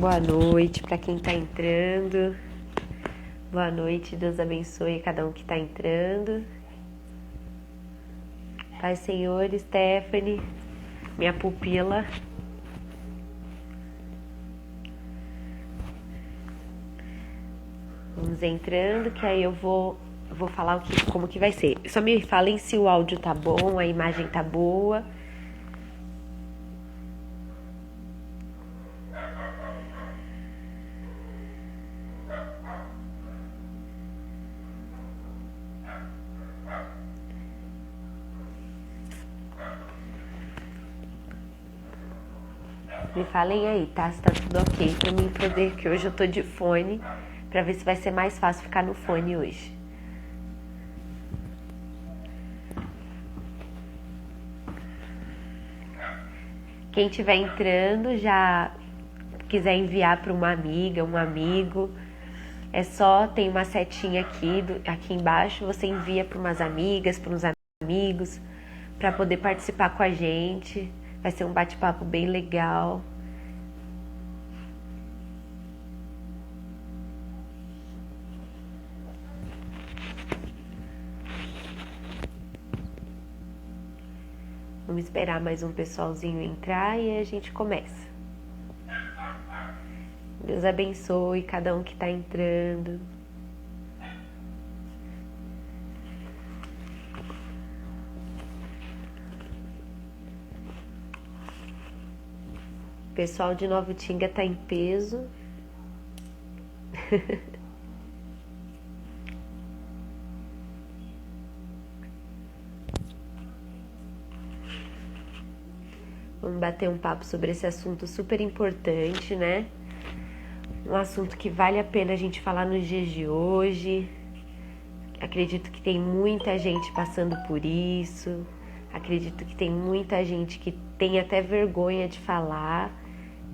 Boa noite para quem está entrando. Boa noite, Deus abençoe cada um que está entrando. Pai Senhor, Stephanie, minha pupila. Vamos entrando, que aí eu vou falar como que vai ser. Só me falem se o áudio tá bom, a imagem tá boa. Me falem aí, tá? Se tá tudo ok pra mim poder, que hoje eu tô de fone, pra ver se vai ser mais fácil ficar no fone hoje. Quem estiver entrando, já quiser enviar para uma amiga, um amigo, é só, tem uma setinha aqui embaixo, você envia para umas amigas, para uns amigos, para poder participar com a gente. Vai ser um bate-papo bem legal. Vamos esperar mais um pessoalzinho entrar e a gente começa. Deus abençoe cada um que está entrando. O pessoal de Nova Tinga está em peso. Vamos bater um papo sobre esse assunto super importante, né? Um assunto que vale a pena a gente falar nos dias de hoje. Acredito que tem muita gente passando por isso. Acredito que tem muita gente que tem até vergonha de falar.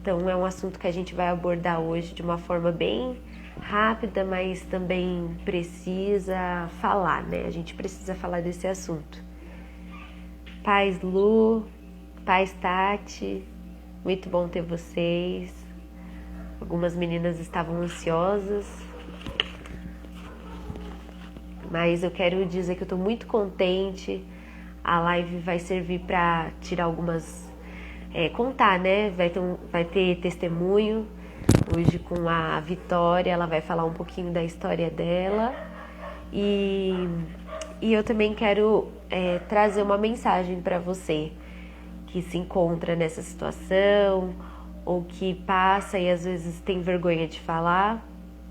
Então é um assunto que a gente vai abordar hoje de uma forma bem rápida, mas também precisa falar, né? A gente precisa falar desse assunto. Paz Lu, paz Tati, muito bom ter vocês. Algumas meninas estavam ansiosas, mas eu quero dizer que eu tô muito contente. A live vai servir para tirar algumas... contar, né? Vai ter testemunho hoje com a Vitória. Ela vai falar um pouquinho da história dela. E eu também quero trazer uma mensagem para você que se encontra nessa situação ou que passa e às vezes tem vergonha de falar,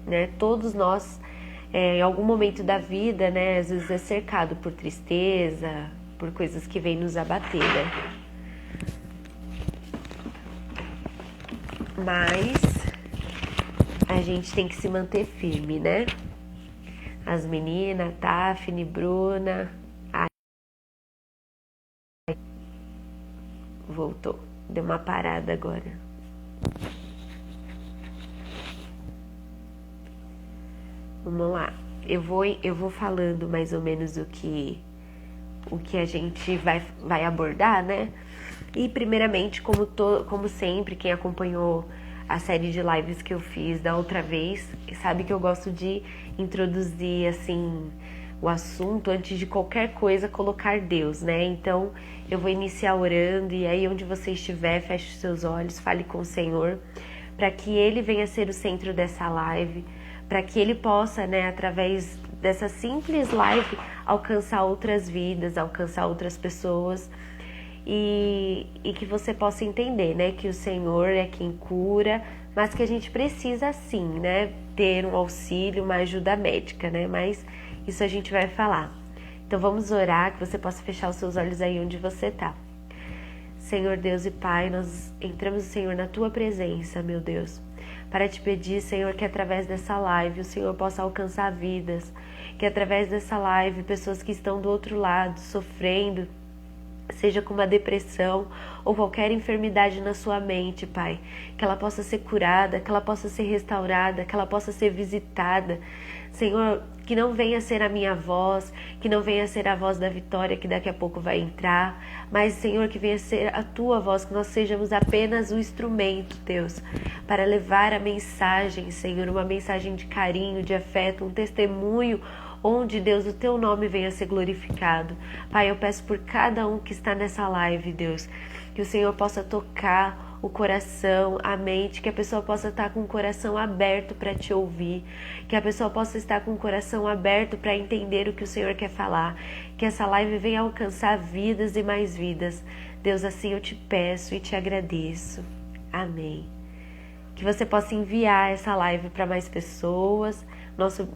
né? Todos nós, em algum momento da vida, né? Às vezes é cercado por tristeza, por coisas que vêm nos abater, né? Mas a gente tem que se manter firme, né? As meninas, Daphne, Bruna... Voltou, deu uma parada agora. Vamos lá. Eu vou falando mais ou menos o que a gente vai abordar, né? E primeiramente, como sempre, quem acompanhou a série de lives que eu fiz da outra vez, sabe que eu gosto de introduzir, assim, o assunto antes de qualquer coisa, colocar Deus, né? Então, eu vou iniciar orando e aí onde você estiver, feche os seus olhos, fale com o Senhor, para que Ele venha ser o centro dessa live, para que Ele possa, né, através dessa simples live, alcançar outras vidas, alcançar outras pessoas e que você possa entender, né, que o Senhor é quem cura, mas que a gente precisa sim, né, ter um auxílio, uma ajuda médica, né, mas isso a gente vai falar. Então vamos orar, que você possa fechar os seus olhos aí onde você está. Senhor Deus e Pai, nós entramos, Senhor, na Tua presença, meu Deus, para Te pedir, Senhor, que através dessa live o Senhor possa alcançar vidas, que através dessa live pessoas que estão do outro lado sofrendo, seja com uma depressão ou qualquer enfermidade na sua mente, Pai, que ela possa ser curada, que ela possa ser restaurada, que ela possa ser visitada Senhor, que não venha ser a minha voz, que não venha ser a voz da Vitória que daqui a pouco vai entrar, mas, Senhor, que venha ser a tua voz, que nós sejamos apenas o instrumento, Deus, para levar a mensagem, Senhor, uma mensagem de carinho, de afeto, um testemunho onde, Deus, o teu nome venha a ser glorificado. Pai, eu peço por cada um que está nessa live, Deus, que o Senhor possa tocar o coração, a mente, que a pessoa possa estar com o coração aberto para te ouvir, que a pessoa possa estar com o coração aberto para entender o que o Senhor quer falar, que essa live venha alcançar vidas e mais vidas. Deus, assim eu te peço e te agradeço. Amém. Que você possa enviar essa live para mais pessoas.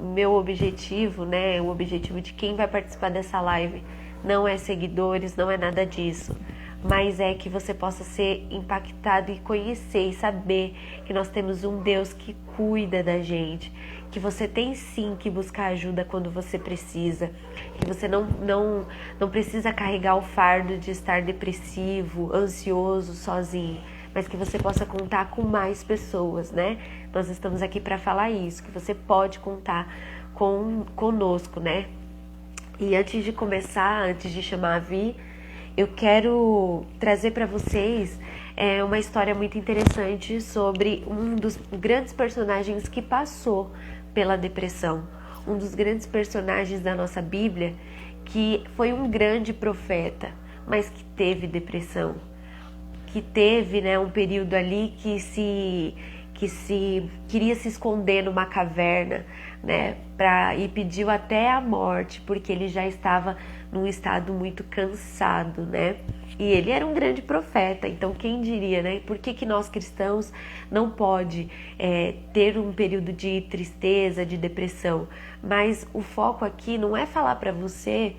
Meu objetivo, né, o objetivo de quem vai participar dessa live não é seguidores, não é nada disso, mas é que você possa ser impactado e conhecer e saber que nós temos um Deus que cuida da gente, que você tem sim que buscar ajuda quando você precisa, que você não precisa carregar o fardo de estar depressivo, ansioso, sozinho, mas que você possa contar com mais pessoas, né? Nós estamos aqui para falar isso, que você pode contar conosco, né? E antes de começar, antes de chamar a Vi, eu quero trazer para vocês uma história muito interessante sobre um dos grandes personagens que passou pela depressão. Um dos grandes personagens da nossa Bíblia, que foi um grande profeta, mas que teve depressão. Que teve, né, um período ali que queria se esconder numa caverna, né, e pediu até a morte, porque ele já estava num estado muito cansado, né? E ele era um grande profeta, então quem diria, né? Por que nós cristãos não pode ter um período de tristeza, de depressão? Mas o foco aqui não é falar para você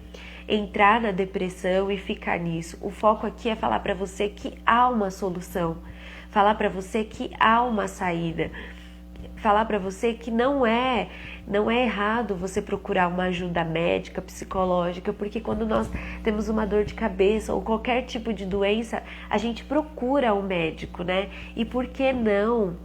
entrar na depressão e ficar nisso. O foco aqui é falar para você que há uma solução, falar para você que há uma saída, falar para você que não é errado você procurar uma ajuda médica, psicológica, porque quando nós temos uma dor de cabeça ou qualquer tipo de doença, a gente procura um médico, né? E por que não?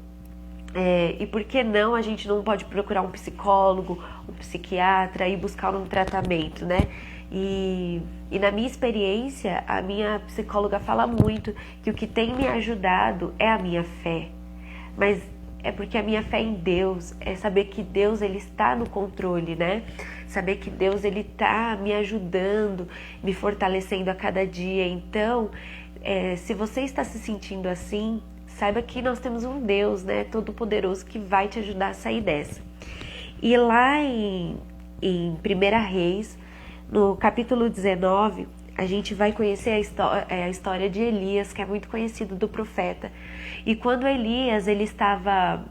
A gente não pode procurar um psicólogo, um psiquiatra e buscar um tratamento, né? E na minha experiência, a minha psicóloga fala muito que o que tem me ajudado é a minha fé. Mas é porque a minha fé em Deus é saber que Deus ele está no controle, né? Saber que Deus ele está me ajudando, me fortalecendo a cada dia. Então, se você está se sentindo assim, saiba que nós temos um Deus, né, todo-poderoso que vai te ajudar a sair dessa. E lá em 1 Reis, no capítulo 19, a gente vai conhecer a história de Elias, que é muito conhecido do profeta. E quando Elias, ele estava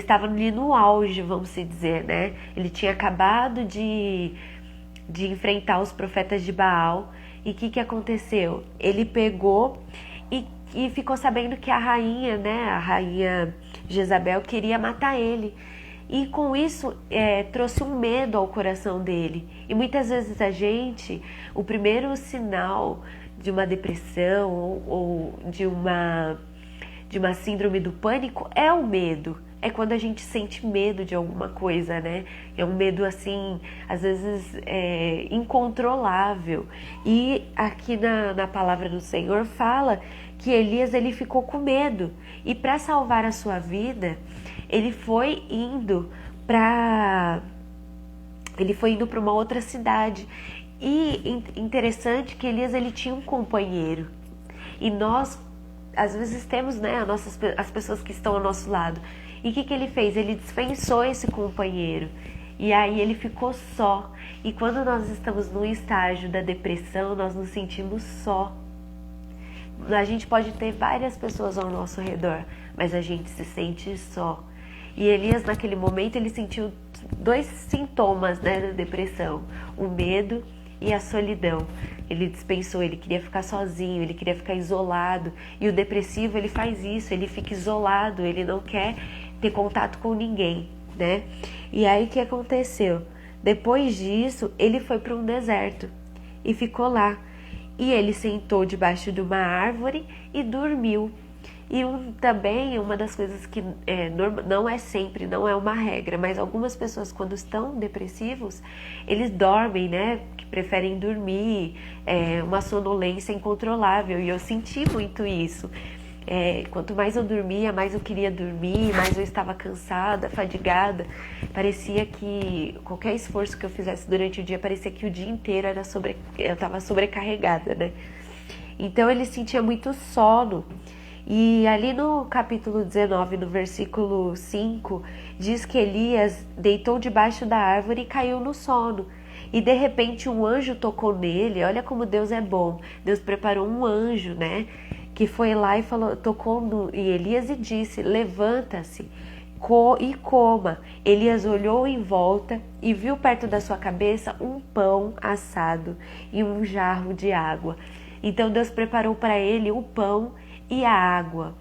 ali no auge, vamos dizer, né? Ele tinha acabado de enfrentar os profetas de Baal. E o que aconteceu? Ele pegou e ficou sabendo que a rainha Jezabel queria matar ele. E com isso trouxe um medo ao coração dele. E muitas vezes o primeiro sinal de uma depressão ou de uma síndrome do pânico é o medo. É quando a gente sente medo de alguma coisa, né? É um medo assim, às vezes incontrolável. E aqui na palavra do Senhor fala que Elias ele ficou com medo. E para salvar a sua vida, ele foi indo para uma outra cidade. E interessante que Elias ele tinha um companheiro. E nós às vezes temos, né, as pessoas que estão ao nosso lado. E o que ele fez? Ele dispensou esse companheiro. E aí ele ficou só. E quando nós estamos no estágio da depressão, nós nos sentimos só. A gente pode ter várias pessoas ao nosso redor, mas a gente se sente só. E Elias, naquele momento, ele sentiu dois sintomas, né, da depressão: o medo e a solidão. Ele dispensou, ele queria ficar sozinho, ele queria ficar isolado. E o depressivo, ele faz isso, ele fica isolado, ele não quer ter contato com ninguém, né? E aí o que aconteceu? Depois disso, ele foi para um deserto e ficou lá. E ele sentou debaixo de uma árvore e dormiu. E também uma das coisas que não é sempre, não é uma regra, mas algumas pessoas quando estão depressivos, eles dormem, né? Que preferem dormir, uma sonolência incontrolável. E eu senti muito isso. Quanto mais eu dormia, mais eu queria dormir, mais eu estava cansada, fadigada. Parecia que qualquer esforço que eu fizesse durante o dia, parecia que o dia inteiro eu estava sobrecarregada, né? Então ele sentia muito sono. E ali no capítulo 19, no versículo 5, diz que Elias deitou debaixo da árvore e caiu no sono. E de repente um anjo tocou nele. Olha como Deus é bom. Deus preparou um anjo, né? Que foi lá e tocou em Elias e disse: levanta-se e coma. Elias olhou em volta e viu perto da sua cabeça um pão assado e um jarro de água. Então Deus preparou para ele o pão e a água.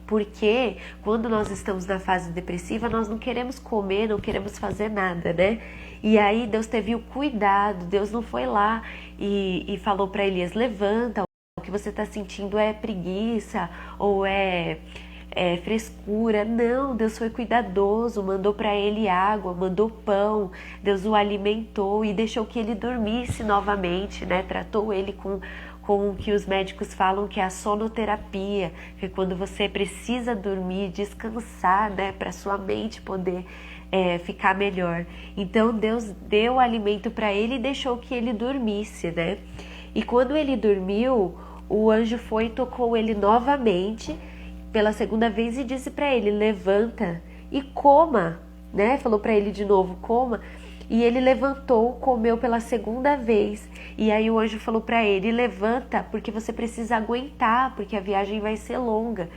Porque quando nós estamos na fase depressiva, nós não queremos comer, não queremos fazer nada, né? E aí Deus teve o cuidado, Deus não foi lá e falou para Elias: levanta, o que você está sentindo é preguiça ou é frescura. Não, Deus foi cuidadoso, mandou para ele água, mandou pão, Deus o alimentou e deixou que ele dormisse novamente, né? Tratou ele com o que os médicos falam que é a sonoterapia, que é quando você precisa dormir, descansar, né? Para sua mente poder ficar melhor. Então Deus deu alimento para ele e deixou que ele dormisse, né? E quando ele dormiu, o anjo foi e tocou ele novamente pela segunda vez e disse para ele: levanta e coma, né? Falou para ele de novo: coma. E ele levantou, comeu pela segunda vez. E aí o anjo falou para ele: levanta, porque você precisa aguentar, porque a viagem vai ser longa.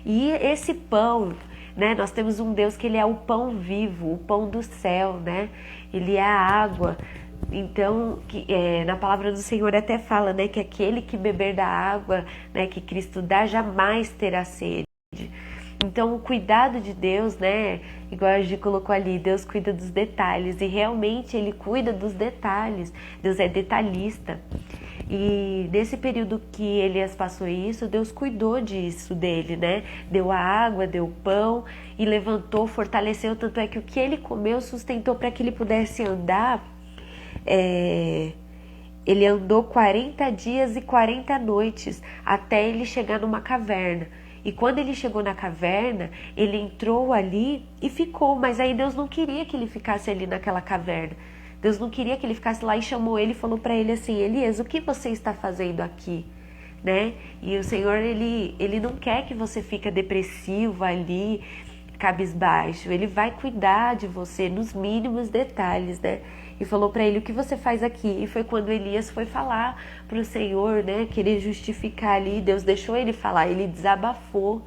E esse pão, né? Nós temos um Deus que ele é o pão vivo, o pão do céu, né? Ele é a água. Então, na palavra do Senhor até fala, né, que aquele que beber da água, né, que Cristo dá, jamais terá sede. Então, o cuidado de Deus, né, igual a gente colocou ali, Deus cuida dos detalhes, e realmente Ele cuida dos detalhes. Deus é detalhista. E nesse período que Elias passou isso, Deus cuidou disso dele, né? Deu a água, deu o pão e levantou, fortaleceu, tanto é que o que ele comeu sustentou para que ele pudesse andar. Ele andou 40 dias e 40 noites até ele chegar numa caverna. E quando ele chegou na caverna, ele entrou ali e ficou. Mas aí Deus não queria que ele ficasse ali naquela caverna. Deus não queria que ele ficasse lá e chamou ele e falou para ele assim: Elias, o que você está fazendo aqui? Né? E o Senhor, ele não quer que você fique depressivo ali, cabisbaixo. Ele vai cuidar de você nos mínimos detalhes, né? E falou para ele: o que você faz aqui? E foi quando Elias foi falar para o Senhor, né? Querer justificar ali. Deus deixou ele falar, ele desabafou.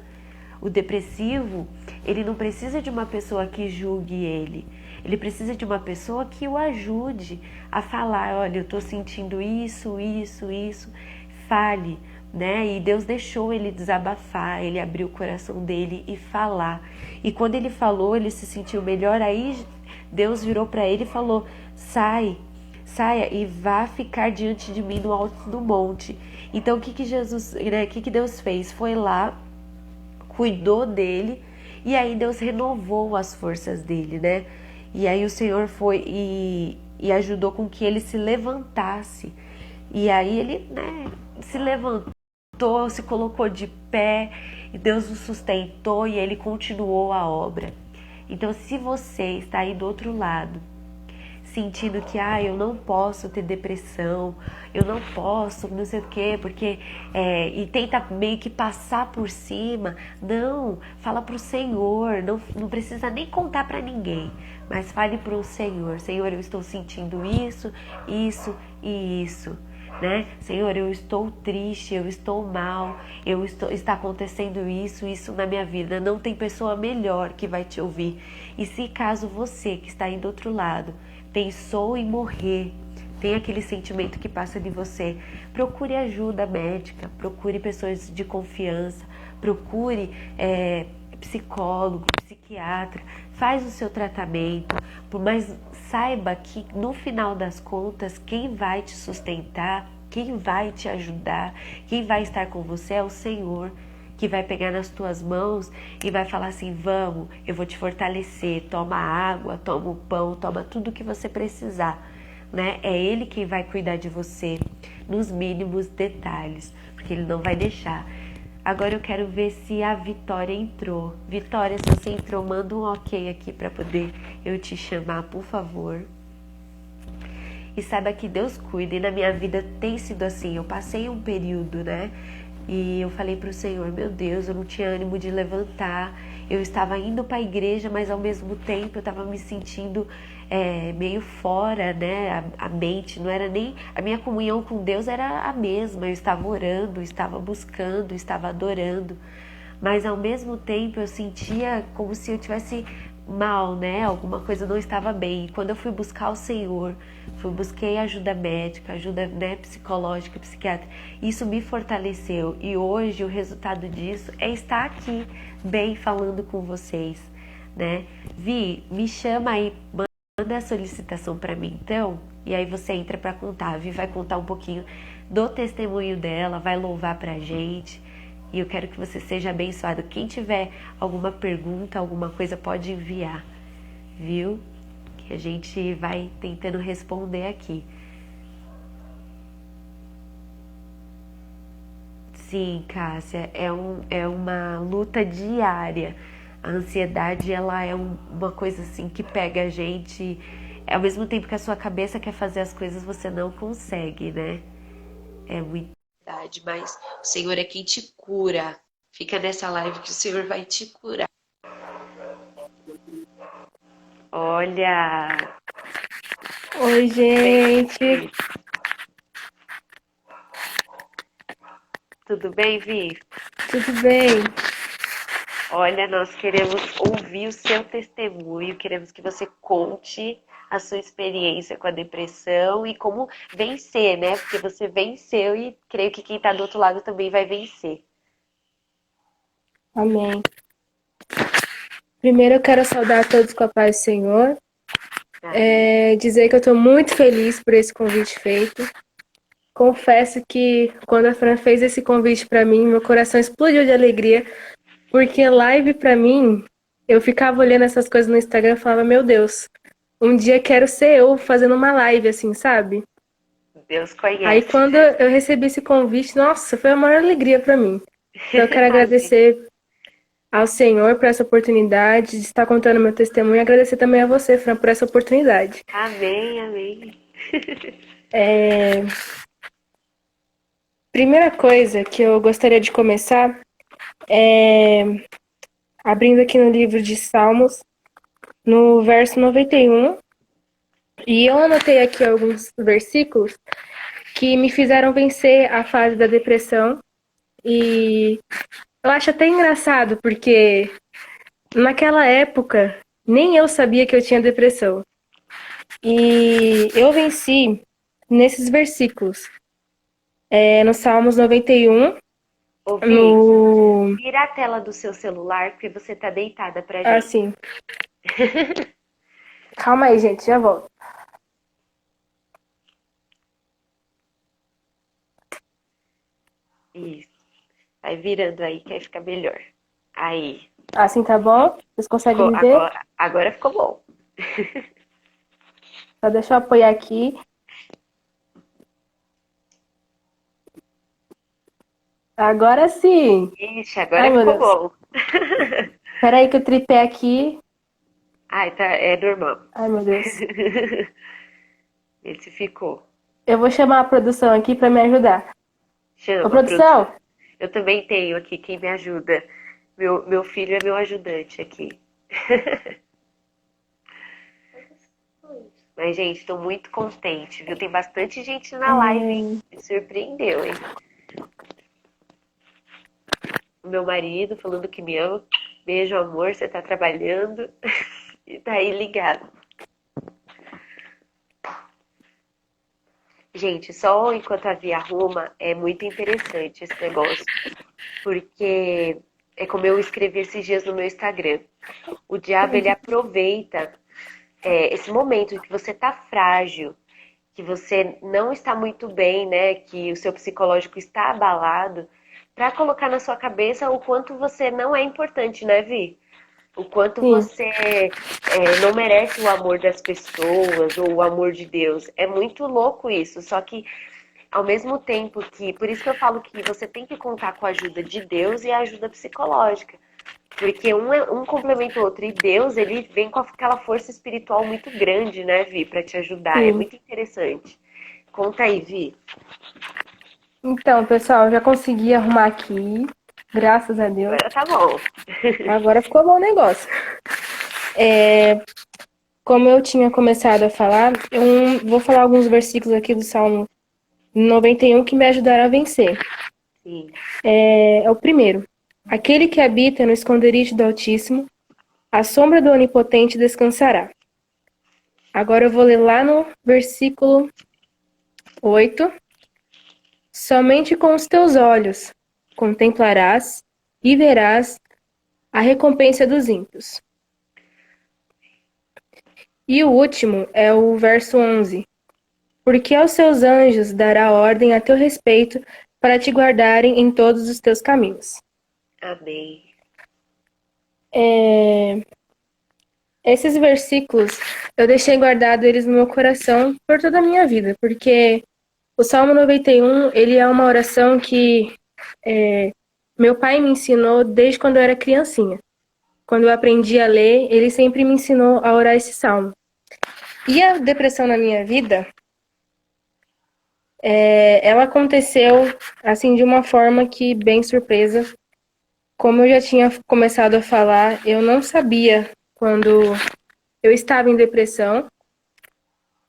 O depressivo, ele não precisa de uma pessoa que julgue ele. Ele precisa de uma pessoa que o ajude a falar: olha, eu estou sentindo isso. Fale, né? E Deus deixou ele desabafar, ele abriu o coração dele e falar. E quando ele falou, ele se sentiu melhor. Aí Deus virou para ele e falou: saia e vá ficar diante de mim no alto do monte. Então o que Jesus, né? O que Deus fez? Foi lá, cuidou dele, e aí Deus renovou as forças dele, né? E aí o Senhor foi e ajudou com que ele se levantasse. E aí ele, né, se levantou, se colocou de pé, e Deus o sustentou e ele continuou a obra. Então, se você está aí do outro lado, sentindo que eu não posso ter depressão, eu não posso, não sei o quê, porque e tenta meio que passar por cima, não, fala pro Senhor, não precisa nem contar para ninguém, mas fale pro Senhor: Senhor, eu estou sentindo isso e isso, né? Senhor, eu estou triste, eu estou mal, está acontecendo isso na minha vida. Não tem pessoa melhor que vai te ouvir. E se caso você que está aí do outro lado pensou em morrer, tem aquele sentimento que passa de você, procure ajuda médica, procure pessoas de confiança, procure psicólogo, psiquiatra, faz o seu tratamento, mas saiba que no final das contas, quem vai te sustentar, quem vai te ajudar, quem vai estar com você é o Senhor. que vai pegar nas tuas mãos e vai falar assim: vamos, eu vou te fortalecer, toma água, toma o pão, toma tudo que você precisar, né? É Ele quem vai cuidar de você nos mínimos detalhes, porque Ele não vai deixar. Agora eu quero ver se a Vitória entrou. Vitória, se você entrou, manda um ok aqui para poder eu te chamar, por favor. E saiba que Deus cuida, e na minha vida tem sido assim. Eu passei um período, né? E eu falei pro Senhor: meu Deus, eu não tinha ânimo de levantar. Eu estava indo para a igreja, mas ao mesmo tempo eu estava me sentindo meio fora, né? A mente não era nem... A minha comunhão com Deus era a mesma. Eu estava orando, estava buscando, estava adorando. Mas ao mesmo tempo eu sentia como se eu tivesse mal, né? Alguma coisa não estava bem. E quando eu fui buscar o Senhor, busquei ajuda médica, ajuda, né, psicológica, psiquiátrica, isso me fortaleceu. E hoje o resultado disso é estar aqui, bem, falando com vocês, né? Vi, me chama aí, manda a solicitação para mim, então, e aí você entra para contar. A Vi vai contar um pouquinho do testemunho dela, vai louvar pra gente. E eu quero que você seja abençoado. Quem tiver alguma pergunta, alguma coisa, pode enviar, viu? Que a gente vai tentando responder aqui. Sim, Cássia, é uma luta diária. A ansiedade, ela é uma coisa assim que pega a gente. Ao mesmo tempo que a sua cabeça quer fazer as coisas, você não consegue, né? É muito verdade, mas o Senhor é quem te cura. Fica nessa live que o Senhor vai te curar. Olha, Oi, gente. tudo bem, Vi? Tudo bem? Olha, nós queremos ouvir o seu testemunho, queremos que você conte a sua experiência com a depressão e como vencer, né? Porque você venceu e creio que quem está do outro lado também vai vencer. Amém. Primeiro eu quero saudar a todos com a paz do Senhor. Amém. Dizer que eu estou muito feliz por esse convite feito. Confesso que quando a Fran fez esse convite para mim, meu coração explodiu de alegria, porque live para mim, eu ficava olhando essas coisas no Instagram e falava: meu Deus, um dia quero ser eu fazendo uma live assim, sabe? Deus Aí conhece. quando eu recebi esse convite, nossa, foi a maior alegria para mim. Então eu quero Amém. agradecer ao Senhor por essa oportunidade de estar contando meu testemunho e agradecer também a você, Fran, por essa oportunidade. Amém, amém. Primeira coisa que eu gostaria de começar é abrindo aqui no livro de Salmos, no verso 91, e eu anotei aqui alguns versículos que me fizeram vencer a fase da depressão, e eu acho até engraçado, porque naquela época nem eu sabia que eu tinha depressão. E eu venci nesses versículos. No Salmos 91, Ouvi, no... vira a tela do seu celular porque você tá deitada pra gente. Assim, calma aí, gente, já volto. Isso. Vai virando aí que aí fica melhor. Aí. Assim tá bom? Vocês conseguem Ficou, me ver? agora ficou bom. Só deixa eu apoiar aqui. Agora sim! Ixi, Ai, agora meu ficou Deus. bom. Peraí que o tripé aqui... Ai, tá, é normal. Ai, meu Deus. Esse ficou. Eu vou chamar a produção aqui pra me ajudar. Ô, Chama, produção. produção! Eu também tenho aqui quem me ajuda. Meu filho é meu ajudante aqui. Mas, gente, estou muito contente, viu? Tem bastante gente na live, hein? Amém. Me surpreendeu, hein? O meu marido falando que me ama. Beijo, amor, você tá trabalhando. E tá aí ligado. Gente, só enquanto a Via arruma, é muito interessante esse negócio. Porque é como eu escrevi esses dias no meu Instagram. O diabo, ele aproveita esse momento em que você tá frágil, que você não está muito bem, né? Que o seu psicológico está abalado, para colocar na sua cabeça o quanto você não é importante, né, Vi? O quanto Sim. você não merece o amor das pessoas ou o amor de Deus. É muito louco isso. Só que, ao mesmo tempo que. Por isso que eu falo que você tem que contar com a ajuda de Deus e a ajuda psicológica. Porque um complementa o outro. E Deus, ele vem com aquela força espiritual muito grande, né, Vi, para te ajudar. É Sim. muito interessante. Conta aí, Vi. Então, pessoal, já consegui arrumar aqui, graças a Deus. Agora tá bom. Agora ficou bom o negócio. Como eu tinha começado a falar, eu vou falar alguns versículos aqui do Salmo 91 que me ajudaram a vencer. Sim. É o primeiro. Aquele que habita no esconderijo do Altíssimo, à sombra do Onipotente descansará. Agora eu vou ler lá no versículo 8. Somente com os teus olhos contemplarás e verás a recompensa dos ímpios. E o último é o verso 11. Porque aos seus anjos dará ordem a teu respeito para te guardarem em todos os teus caminhos. Amém. Esses versículos eu deixei guardado eles no meu coração por toda a minha vida, porque o Salmo 91, ele é uma oração que meu pai me ensinou desde quando eu era criancinha. Quando eu aprendi a ler, ele sempre me ensinou a orar esse salmo. E a depressão na minha vida, ela aconteceu assim de uma forma que bem surpresa. Como eu já tinha começado a falar, eu não sabia quando eu estava em depressão.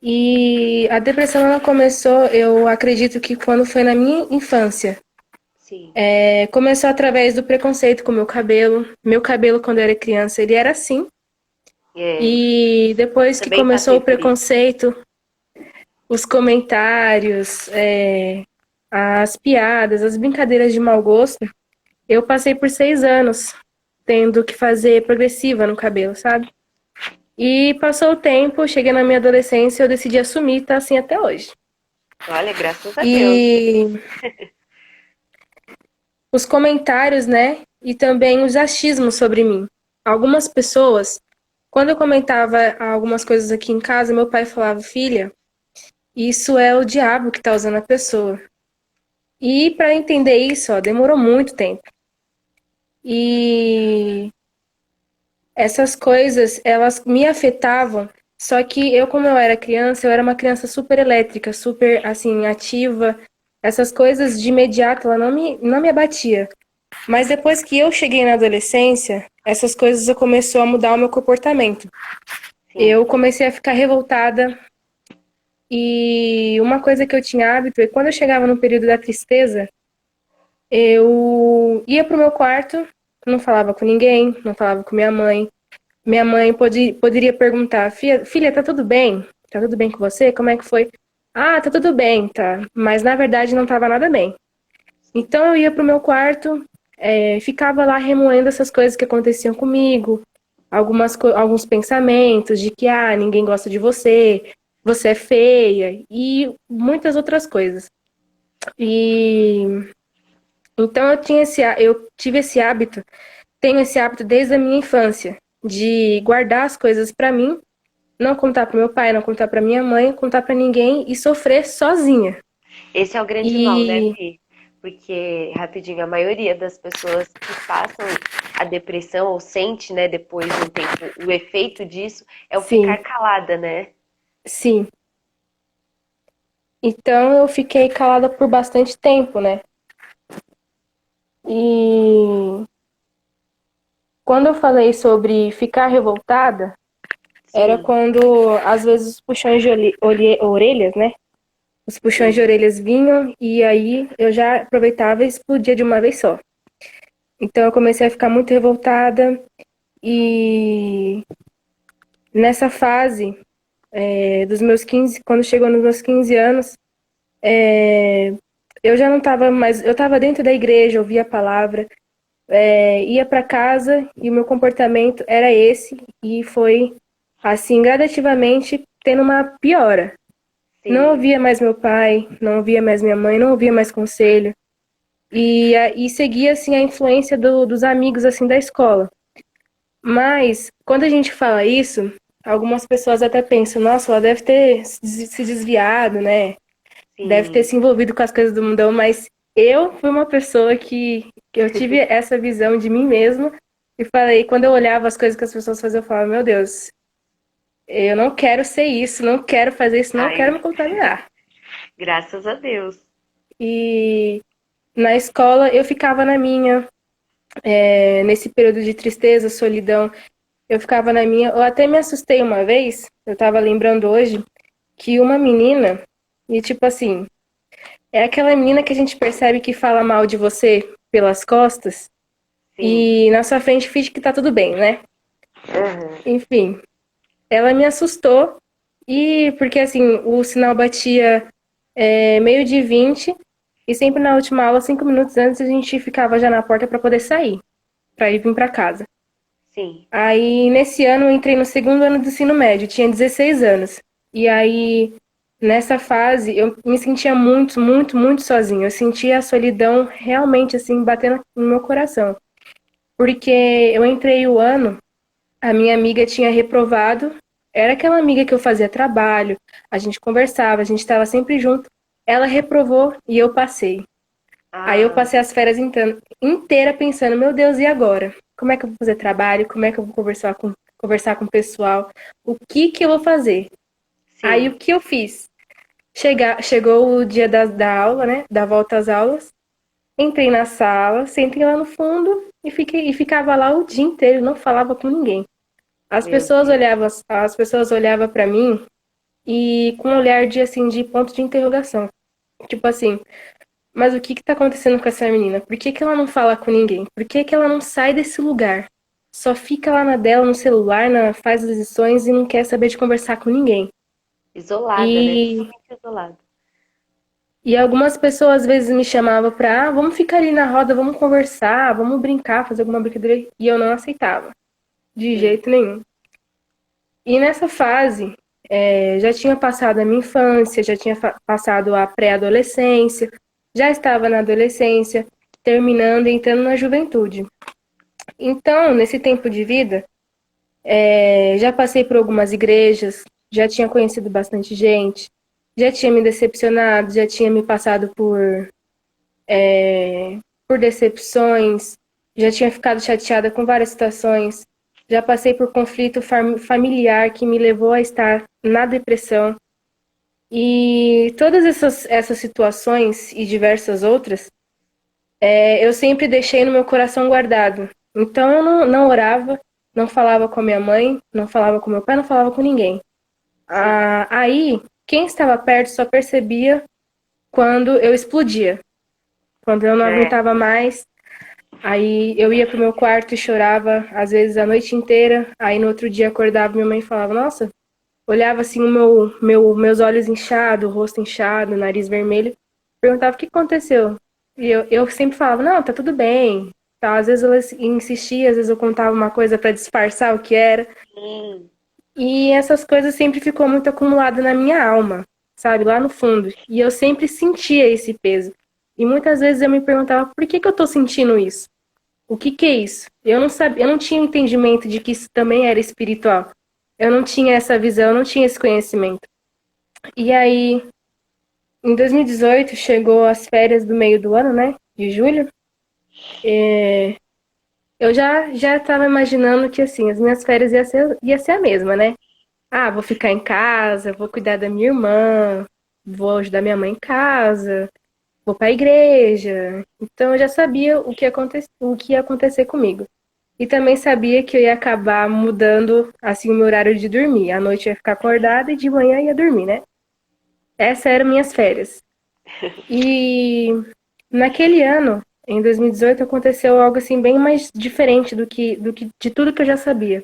E a depressão ela começou, eu acredito que quando foi na minha infância. Sim. Começou através do preconceito com o meu cabelo. Meu cabelo, quando eu era criança, ele era assim. É, E depois que também começou passei o por isso. preconceito, os comentários, as piadas, as brincadeiras de mau gosto, eu passei por 6 anos tendo que fazer progressiva no cabelo, sabe? E passou o tempo, cheguei na minha adolescência, eu decidi assumir e tá assim até hoje. Olha, graças a Deus. E os comentários, né? E também os achismos sobre mim. Algumas pessoas, quando eu comentava algumas coisas aqui em casa, meu pai falava, filha, isso é o diabo que tá usando a pessoa. E para entender isso, ó, demorou muito tempo. E essas coisas, elas me afetavam, só que eu, como eu era criança, eu era uma criança super elétrica, super, assim, ativa. Essas coisas, de imediato, ela não me abatia. Mas depois que eu cheguei na adolescência, essas coisas começou a mudar o meu comportamento. Sim. Eu comecei a ficar revoltada. E uma coisa que eu tinha hábito é quando eu chegava no período da tristeza, eu ia pro meu quarto, não falava com ninguém, não falava com minha mãe. Minha mãe poderia perguntar, filha, tá tudo bem? Tá tudo bem com você? Como é que foi? Ah, tá tudo bem, tá. Mas na verdade não tava nada bem. Então eu ia pro meu quarto, ficava lá remoendo essas coisas que aconteciam comigo, alguns pensamentos de que ninguém gosta de você, você é feia e muitas outras coisas. E então eu tive esse hábito, tenho esse hábito desde a minha infância de guardar as coisas pra mim, não contar pro meu pai, não contar pra minha mãe, contar pra ninguém e sofrer sozinha. Esse é o grande mal, né, E Vi? Porque, rapidinho, a maioria das pessoas que passam a depressão ou sente, né, depois de um tempo, o efeito disso é o ficar sim, calada, né? sim. Então eu fiquei calada por bastante tempo, né? E quando eu falei sobre ficar revoltada, era Sim. quando às vezes os puxões de orelhas, né? Os puxões de Sim. orelhas vinham e aí eu já aproveitava e explodia de uma vez só. Então eu comecei a ficar muito revoltada e nessa fase dos meus 15, quando chegou nos meus 15 anos, eu já não estava mais, eu estava dentro da igreja, ouvia a palavra, ia para casa e o meu comportamento era esse e foi assim gradativamente tendo uma piora. Não Sim. ouvia mais meu pai, não ouvia mais minha mãe, não ouvia mais conselho. e seguia assim a influência dos amigos assim da escola. Mas quando a gente fala isso, algumas pessoas até pensam, nossa, ela deve ter se desviado, né? Deve ter Sim. se envolvido com as coisas do mundão, mas eu fui uma pessoa que eu tive essa visão de mim mesma e falei, quando eu olhava as coisas que as pessoas faziam, eu falava, meu Deus, eu não quero ser isso, não quero fazer isso, não quero Ai, me contaminar. graças a Deus. E na escola eu ficava na minha, nesse período de tristeza, solidão, eu ficava na minha. Eu até me assustei uma vez, eu tava lembrando hoje, que uma menina, e tipo assim, é aquela menina que a gente percebe que fala mal de você pelas costas Sim. e na sua frente finge que tá tudo bem, né? Aham. Enfim, ela me assustou e porque assim, o sinal batia meio de 20 e sempre na última aula, 5 minutos antes, a gente ficava já na porta para poder sair, para ir vir para casa. Sim. Aí, nesse ano, eu entrei no segundo ano do ensino médio, tinha 16 anos. E aí, nessa fase, eu me sentia muito, muito, muito sozinha. Eu sentia a solidão realmente, assim, batendo no meu coração. Porque eu entrei o ano, a minha amiga tinha reprovado. Era aquela amiga que eu fazia trabalho, a gente conversava, a gente estava sempre junto. Ela reprovou e eu passei. Aí eu Ah, passei as férias inteira pensando, meu Deus, e agora? Como é que eu vou fazer trabalho? Como é que eu vou conversar com o pessoal? O que que eu vou fazer? Aí sim. o que eu fiz? Chegou o dia da aula, né? Da volta às aulas. Entrei na sala, sentei lá no fundo e ficava lá o dia inteiro, não falava com ninguém. Meu Deus. As pessoas olhavam para mim e com um olhar de assim de ponto de interrogação. Tipo assim, mas o que que tá acontecendo com essa menina? Por que que ela não fala com ninguém? Por que que ela não sai desse lugar? Só fica lá na dela, no celular, faz as lições e não quer saber de conversar com ninguém. Isolada, né? E, Totalmente isolada. e algumas pessoas às vezes me chamavam pra, vamos ficar ali na roda, vamos conversar, vamos brincar, fazer alguma brincadeira. E eu não aceitava, de Sim. jeito nenhum. E nessa fase, já tinha passado a minha infância, já tinha passado a pré-adolescência, já estava na adolescência, terminando e entrando na juventude. Então, nesse tempo de vida, já passei por algumas igrejas, já tinha conhecido bastante gente, já tinha me decepcionado, já tinha me passado por decepções, já tinha ficado chateada com várias situações, já passei por conflito familiar que me levou a estar na depressão. E todas essas situações e diversas outras, eu sempre deixei no meu coração guardado. Então eu não orava, não falava com a minha mãe, não falava com meu pai, não falava com ninguém. Sim. Aí, quem estava perto só percebia quando eu explodia, quando eu não É. aguentava mais. Aí eu ia pro meu quarto e chorava, às vezes a noite inteira. Aí no outro dia acordava, minha mãe falava: Nossa, olhava assim meus olhos inchados, o rosto inchado, o nariz vermelho. Perguntava o que aconteceu. E eu sempre falava: Não, tá tudo bem. Tá, às vezes ela insistia, às vezes eu contava uma coisa para disfarçar o que era. Sim. E essas coisas sempre ficou muito acumulado na minha alma, sabe, lá no fundo. E eu sempre sentia esse peso. E muitas vezes eu me perguntava por que que eu tô sentindo isso? O que que é isso? Eu não sabia, eu não tinha entendimento de que isso também era espiritual. Eu não tinha essa visão, eu não tinha esse conhecimento. E aí, em 2018, chegou as férias do meio do ano, né? De julho. Eu já estava imaginando que assim, as minhas férias ia ser a mesma, né? Ah, vou ficar em casa, vou cuidar da minha irmã, vou ajudar minha mãe em casa, vou para a igreja. Então eu já sabia o que ia acontecer comigo. E também sabia que eu ia acabar mudando assim o meu horário de dormir. À noite eu ia ficar acordada e de manhã eu ia dormir, né? Essas eram minhas férias. E naquele ano, em 2018, aconteceu algo assim bem mais diferente do que de tudo que eu já sabia.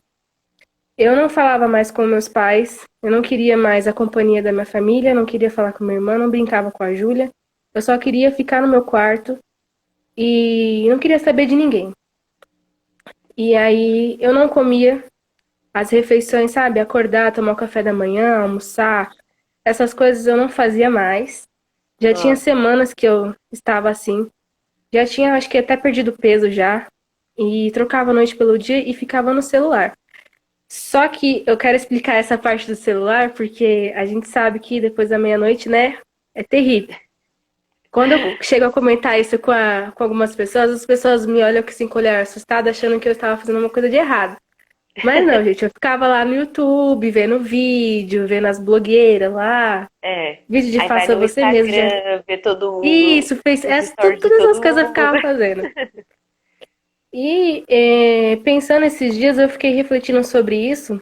Eu não falava mais com meus pais, eu não queria mais a companhia da minha família, não queria falar com minha irmã, não brincava com a Júlia. Eu só queria ficar no meu quarto e não queria saber de ninguém. E aí eu não comia as refeições, sabe? Acordar, tomar o café da manhã, almoçar, essas coisas eu não fazia mais. Já tinha Nossa. semanas que eu estava assim. Já tinha, acho que até perdido peso já. E trocava a noite pelo dia e ficava no celular. Só que eu quero explicar essa parte do celular, porque a gente sabe que depois da meia-noite, né, é terrível. Quando eu chego a comentar isso com algumas pessoas, as pessoas me olham com assim, com o olhar assustado, achando que eu estava fazendo uma coisa de errado. Mas não, gente, eu ficava lá no YouTube, vendo vídeo, vendo as blogueiras lá, É. vídeo de Aí vai faça no você mesmo. Já... Instagram, ver todo mundo, Isso, fez os essa, stories de todas todo essas coisas eu mundo. ficava fazendo. E pensando esses dias, eu fiquei refletindo sobre isso.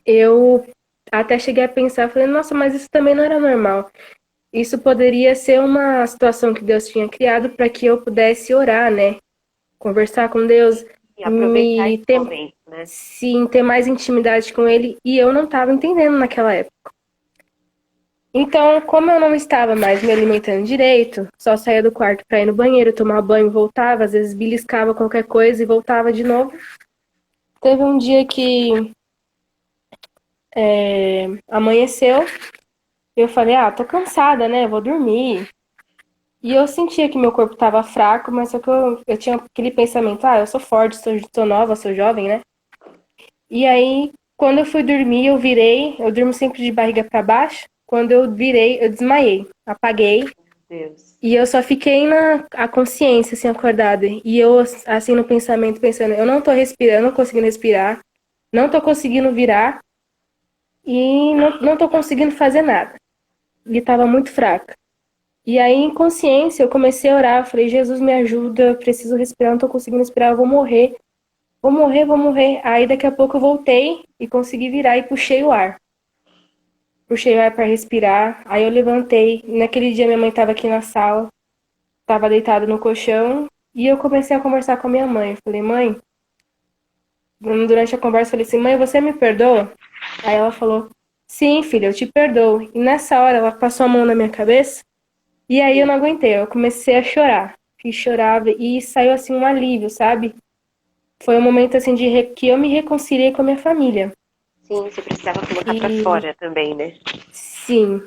Eu até cheguei a pensar, falei, nossa, mas isso também não era normal. Isso poderia ser uma situação que Deus tinha criado para que eu pudesse orar, né? Conversar com Deus, E aproveitar me esse ter, momento, né? sim, ter mais intimidade com Ele, e eu não estava entendendo naquela época. Então, como eu não estava mais me alimentando direito, só saía do quarto para ir no banheiro, tomar banho, voltava, às vezes beliscava qualquer coisa e voltava de novo. Teve um dia que amanheceu, eu falei, ah, tô cansada, né? Vou dormir. E eu sentia que meu corpo estava fraco, mas só que eu tinha aquele pensamento, ah, eu sou forte, sou nova, sou jovem, né? E aí, quando eu fui dormir, eu virei, eu durmo sempre de barriga para baixo. Quando eu virei, eu desmaiei, apaguei. Deus. E eu só fiquei na a consciência, assim, acordada. E eu, assim, no pensamento, pensando, eu não tô respirando, não conseguindo respirar, não tô conseguindo virar e não tô conseguindo fazer nada. E tava muito fraca. E aí, em consciência, eu comecei a orar. Eu falei, Jesus, me ajuda, eu preciso respirar, não tô conseguindo respirar, eu vou morrer. Vou morrer, vou morrer. Aí, daqui a pouco, eu voltei e consegui virar e puxei o ar. Puxei o ar para respirar. Aí, eu levantei. Naquele dia, minha mãe tava aqui na sala, tava deitada no colchão. E eu comecei a conversar com a minha mãe. Eu falei, mãe, durante a conversa, eu falei assim, mãe, você me perdoa? Aí ela falou, sim, filha, eu te perdoo. E nessa hora, ela passou a mão na minha cabeça. E aí eu Sim. não aguentei, eu comecei a chorar. E chorava e saiu assim um alívio, sabe? Foi um momento assim que eu me reconciliei com a minha família. Sim, você precisava colocar pra E fora também, né? sim,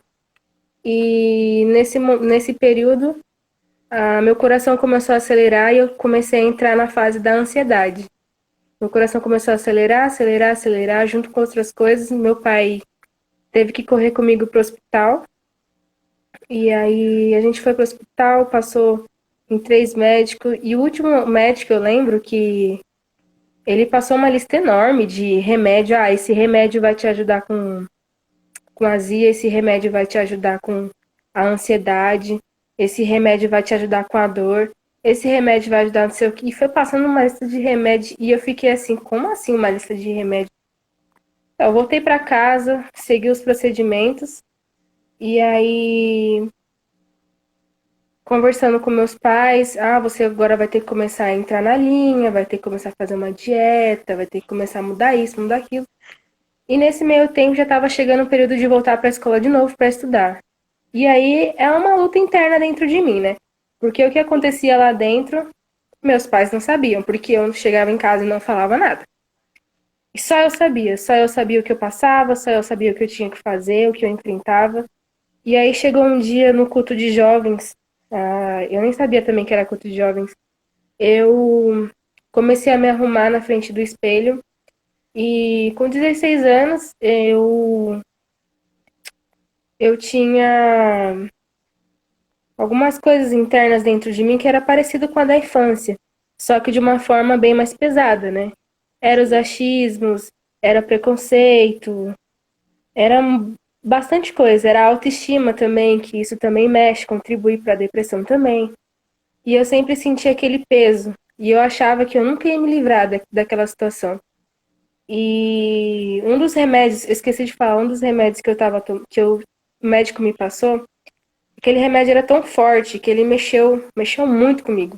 e nesse período, meu coração começou a acelerar e eu comecei a entrar na fase da ansiedade. Meu coração começou a acelerar, acelerar, acelerar, junto com outras coisas. Meu pai teve que correr comigo pro hospital. E aí a gente foi pro hospital, passou em 3 médicos. E o último médico, eu lembro que ele passou uma lista enorme de remédio. Ah, esse remédio vai te ajudar com azia, esse remédio vai te ajudar com a ansiedade, esse remédio vai te ajudar com a dor, esse remédio vai ajudar não sei o que. E foi passando uma lista de remédio e eu fiquei assim, como assim uma lista de remédio? Então, eu voltei para casa, segui os procedimentos e aí conversando com meus pais, ah, você agora vai ter que começar a entrar na linha, vai ter que começar a fazer uma dieta, vai ter que começar a mudar isso, mudar aquilo. E nesse meio tempo já estava chegando o período de voltar para a escola de novo para estudar. E aí é uma luta interna dentro de mim, né? Porque o que acontecia lá dentro, meus pais não sabiam, porque eu chegava em casa e não falava nada. E só eu sabia o que eu passava, só eu sabia o que eu tinha que fazer, o que eu enfrentava. E aí chegou um dia no culto de jovens, eu nem sabia também que era culto de jovens. Eu comecei a me arrumar na frente do espelho e com 16 anos eu tinha algumas coisas internas dentro de mim que era parecido com a da infância, só que de uma forma bem mais pesada, né? Era os Sim. achismos, era preconceito, era bastante coisa, era a autoestima também, que isso também mexe, contribui para a depressão também. E eu sempre sentia aquele peso, e eu achava que eu nunca ia me livrar daquela situação. E um dos remédios, eu esqueci de falar, um dos remédios que o médico me passou, aquele remédio era tão forte que ele mexeu muito comigo.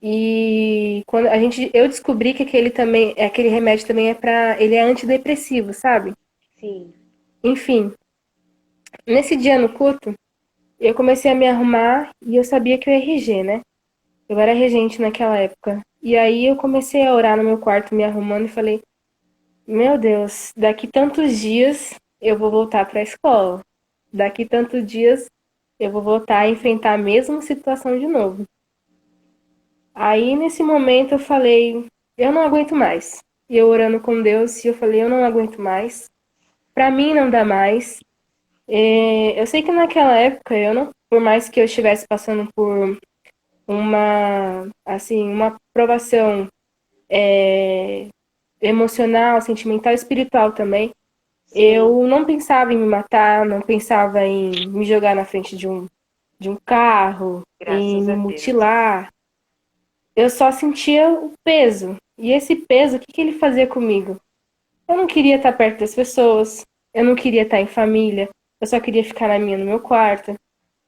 E quando eu descobri que aquele remédio também ele é antidepressivo, sabe? Sim. Enfim, nesse dia no culto, eu comecei a me arrumar e eu sabia que eu ia RG, né? Eu era regente naquela época. E aí eu comecei a orar no meu quarto, me arrumando e falei: meu Deus, daqui tantos dias eu vou voltar para a escola. Daqui tantos dias eu vou voltar a enfrentar a mesma situação de novo. Aí, nesse momento, eu falei, eu não aguento mais. E eu orando com Deus, e eu falei, eu não aguento mais. Pra mim não dá mais. Eu sei que naquela época, eu não, por mais que eu estivesse passando por uma provação emocional, sentimental, espiritual também, Sim, eu não pensava em me matar, não pensava em me jogar na frente de um carro, em graças me a Deus. mutilar. Eu só sentia o peso. E esse peso, o que ele fazia comigo? Eu não queria estar perto das pessoas, eu não queria estar em família, eu só queria ficar na minha, no meu quarto.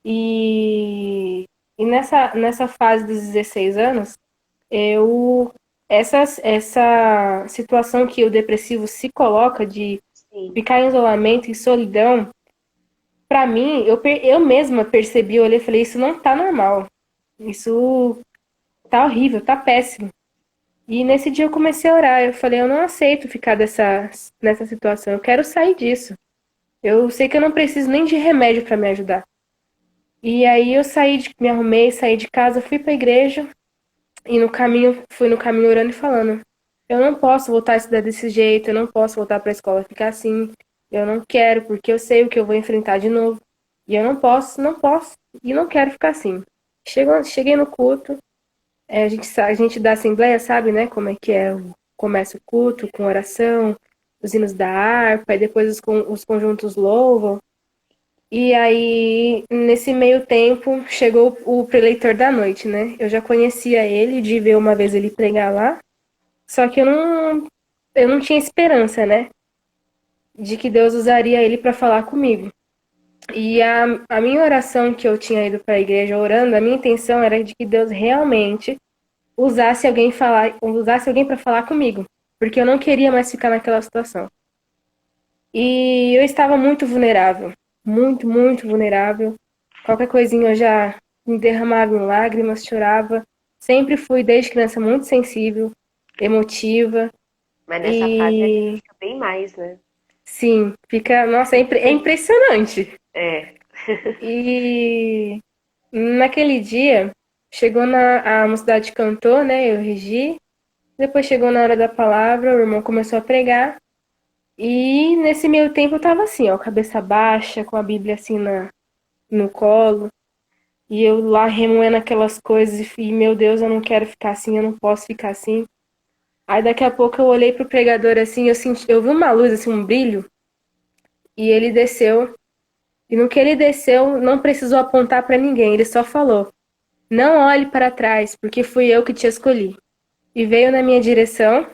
E nessa fase dos 16 anos, eu essa situação que o depressivo se coloca de Sim, ficar em isolamento e solidão, pra mim, eu mesma percebi, eu olhei e falei, isso não tá normal. Isso tá horrível, tá péssimo. E nesse dia eu comecei a orar. Eu falei, eu não aceito ficar nessa situação. Eu quero sair disso. Eu sei que eu não preciso nem de remédio para me ajudar. E aí eu me arrumei, saí de casa, fui para a igreja e fui no caminho orando e falando: eu não posso voltar a estudar desse jeito, eu não posso voltar para a escola e ficar assim. Eu não quero, porque eu sei o que eu vou enfrentar de novo. E eu não posso, não posso e não quero ficar assim. Cheguei no culto, a gente da Assembleia sabe, né, como é que é. Começa o culto com oração, os hinos da harpa, e depois os conjuntos louvam. E aí, nesse meio tempo, chegou o preleitor da noite, né? Eu já conhecia ele, de ver uma vez ele pregar lá, só que eu não tinha esperança, né? De que Deus usaria ele para falar comigo. E a minha oração que eu tinha ido para a igreja orando, a minha intenção era de que Deus realmente usasse alguém para falar comigo, porque eu não queria mais ficar naquela situação. E eu estava muito vulnerável, muito, muito vulnerável. Qualquer coisinha eu já me derramava em lágrimas, chorava. Sempre fui desde criança muito sensível, emotiva mas nessa fase a gente e fica bem mais, né? sim, fica, nossa, é impressionante. É, E naquele dia chegou a mocidade cantou, né? Eu regi. Depois chegou na hora da palavra, o irmão começou a pregar. E nesse meio tempo eu tava assim, ó, cabeça baixa, com a Bíblia assim no colo. E eu lá remoendo aquelas coisas e, meu Deus, eu não quero ficar assim, eu não posso ficar assim. Aí daqui a pouco eu olhei pro pregador assim, eu vi uma luz, assim, um brilho, e ele desceu. E no que ele desceu, não precisou apontar pra ninguém, ele só falou: não olhe para trás, porque fui eu que te escolhi. E veio na minha direção,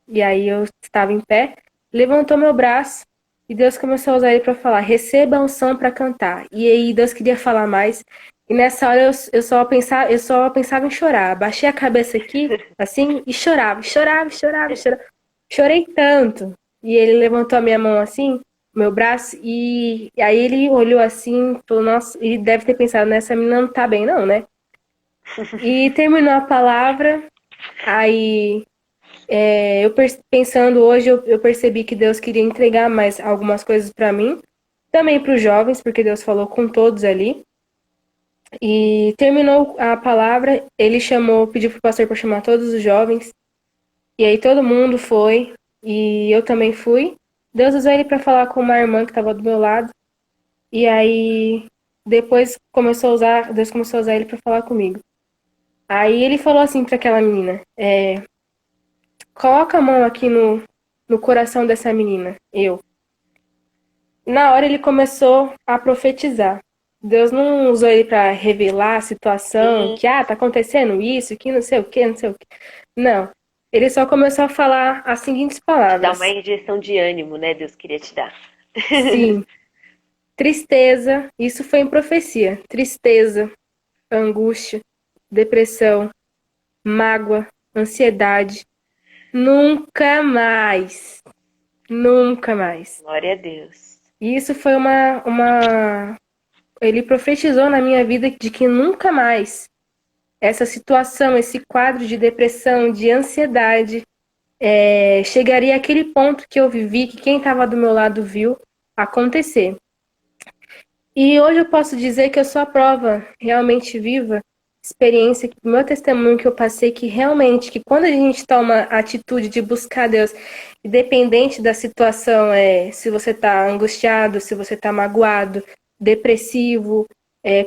e aí eu estava em pé, levantou meu braço e Deus começou a usar ele para falar: receba a unção para cantar. E aí Deus queria falar mais. E nessa hora eu só pensava em chorar. Baixei a cabeça aqui, assim, e chorava, chorava, chorava, chorava. Chorei tanto. E ele levantou a minha mão assim, meu braço, e aí ele olhou assim, falou: nossa, ele deve ter pensado, nessa menina não tá bem, não, né? E terminou a palavra, aí pensando hoje, eu percebi que Deus queria entregar mais algumas coisas para mim, também para os jovens, porque Deus falou com todos ali. E terminou a palavra, ele chamou, pediu para o pastor para chamar todos os jovens, e aí todo mundo foi, e eu também fui. Deus usou ele para falar com uma irmã que estava do meu lado, e aí Deus começou a usar ele para falar comigo. Aí ele falou assim para aquela menina: coloca a mão aqui no coração dessa menina. Na hora ele começou a profetizar. Deus não usou ele para revelar a situação, sim, que tá acontecendo isso, que não sei o que, não sei o que. Não. Ele só começou a falar as seguintes te dá uma palavras: injeção de ânimo, né? Deus queria te dar. sim, tristeza, isso foi em profecia. Tristeza, angústia, depressão, mágoa, ansiedade. Nunca mais. Nunca mais. Glória a Deus. E isso foi ele profetizou na minha vida de que nunca mais essa situação, esse quadro de depressão, de ansiedade, chegaria àquele ponto que eu vivi, que quem estava do meu lado viu acontecer. E hoje eu posso dizer que eu sou a prova realmente viva. experiência, o meu testemunho que eu passei, que realmente, que quando a gente toma a atitude de buscar Deus, independente da situação, se você está angustiado, se você está magoado, depressivo,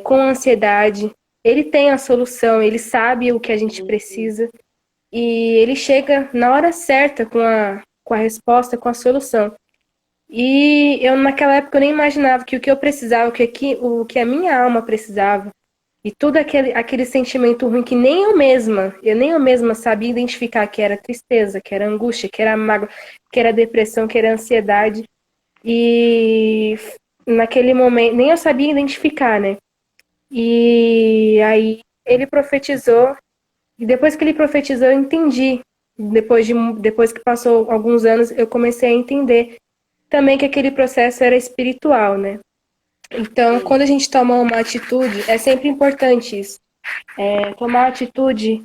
com ansiedade, ele tem a solução, ele sabe o que a gente Sim, precisa e ele chega na hora certa com a resposta, com a solução. E eu, naquela época, eu nem imaginava que o que eu precisava, o que a minha alma precisava, e tudo aquele sentimento ruim que nem eu mesma sabia identificar que era tristeza, que era angústia, que era mágoa, que era depressão, que era ansiedade. E naquele momento, nem eu sabia identificar, né? E aí ele profetizou, e depois que ele profetizou, eu entendi. Depois que passou alguns anos, eu comecei a entender também que aquele processo era espiritual, né? Então, sim, quando a gente toma uma atitude, é sempre importante isso. Tomar a atitude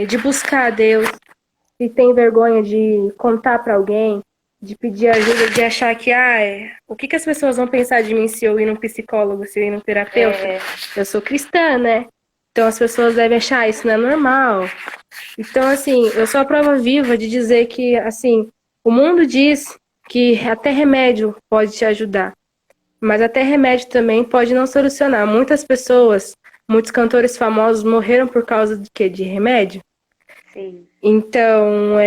de buscar a Deus, se tem vergonha de contar para alguém, de pedir ajuda, de achar que, o que as pessoas vão pensar de mim se eu ir num psicólogo, se eu ir num terapeuta? é, Eu sou cristã, né? Então as pessoas devem achar isso não é normal. Então, assim, eu sou a prova viva de dizer que, assim, o mundo diz que até remédio pode te ajudar. Mas até remédio também pode não solucionar. Muitas pessoas, muitos cantores famosos morreram por causa de quê? De remédio. sim. Então,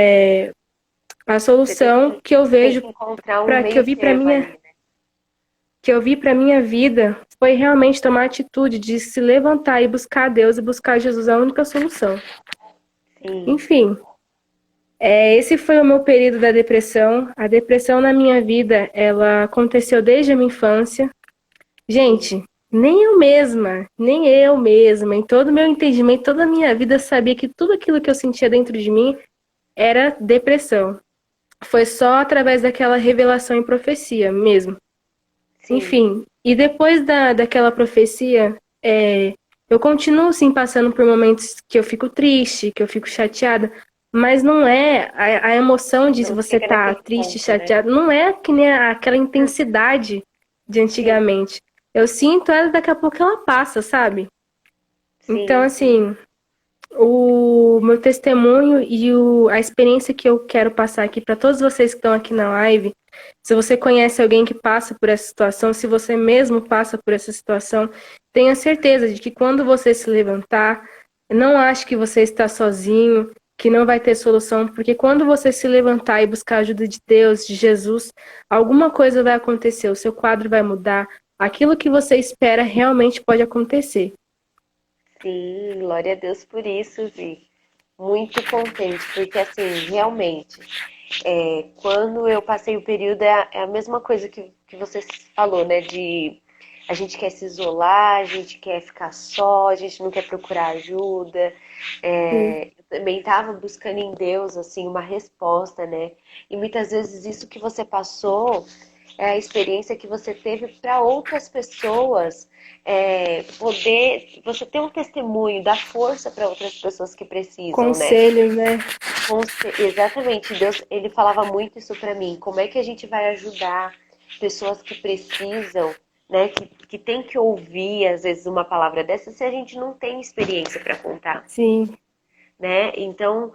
a Você tem solução que, que eu tem vejo que encontrar um para que eu meio vi para termo minha ali, né? que eu vi para minha vida foi realmente tomar a atitude de se levantar e buscar a Deus e buscar Jesus, a única solução. Sim, Enfim, esse foi o meu período da depressão. A depressão na minha vida, ela aconteceu desde a minha infância. sim, Gente, nem eu mesma, em todo o meu entendimento, toda a minha vida, sabia que tudo aquilo que eu sentia dentro de mim era depressão. Foi só através daquela revelação em profecia mesmo. sim. Enfim, e depois daquela profecia, eu continuo sim passando por momentos que eu fico triste, que eu fico chateada, mas não é a emoção de Não você chega estar naquele triste, ponto, né? chateado, não é que nem aquela intensidade de Sim, antigamente. Eu sinto ela, daqui a pouco ela passa, sabe? Então, sim, sim. assim, o meu testemunho e a experiência que eu quero passar aqui para todos vocês que estão aqui na live, se você conhece alguém que passa por essa situação, se você mesmo passa por essa situação, tenha certeza de que quando você se levantar, não ache que você está sozinho, que não vai ter solução, porque quando você se levantar e buscar a ajuda de Deus, de Jesus, alguma coisa vai acontecer, o seu quadro vai mudar, aquilo que você espera realmente pode acontecer. Sim, glória a Deus por isso, Vi. Muito contente, porque assim, realmente, quando eu passei o período, é a mesma coisa que você falou, né? De a gente quer se isolar, a gente quer ficar só, a gente não quer procurar ajuda. Sim, Eu também estava buscando em Deus, assim, uma resposta, né? E muitas vezes isso que você passou é a experiência que você teve para outras pessoas poder você ter um testemunho, dar força para outras pessoas que precisam, né? conselhos, né? Exatamente, Deus, ele falava muito isso para mim. Como é que a gente vai ajudar pessoas que precisam, né? Que tem que ouvir às vezes uma palavra dessa se a gente não tem experiência para contar, Sim, né? Então,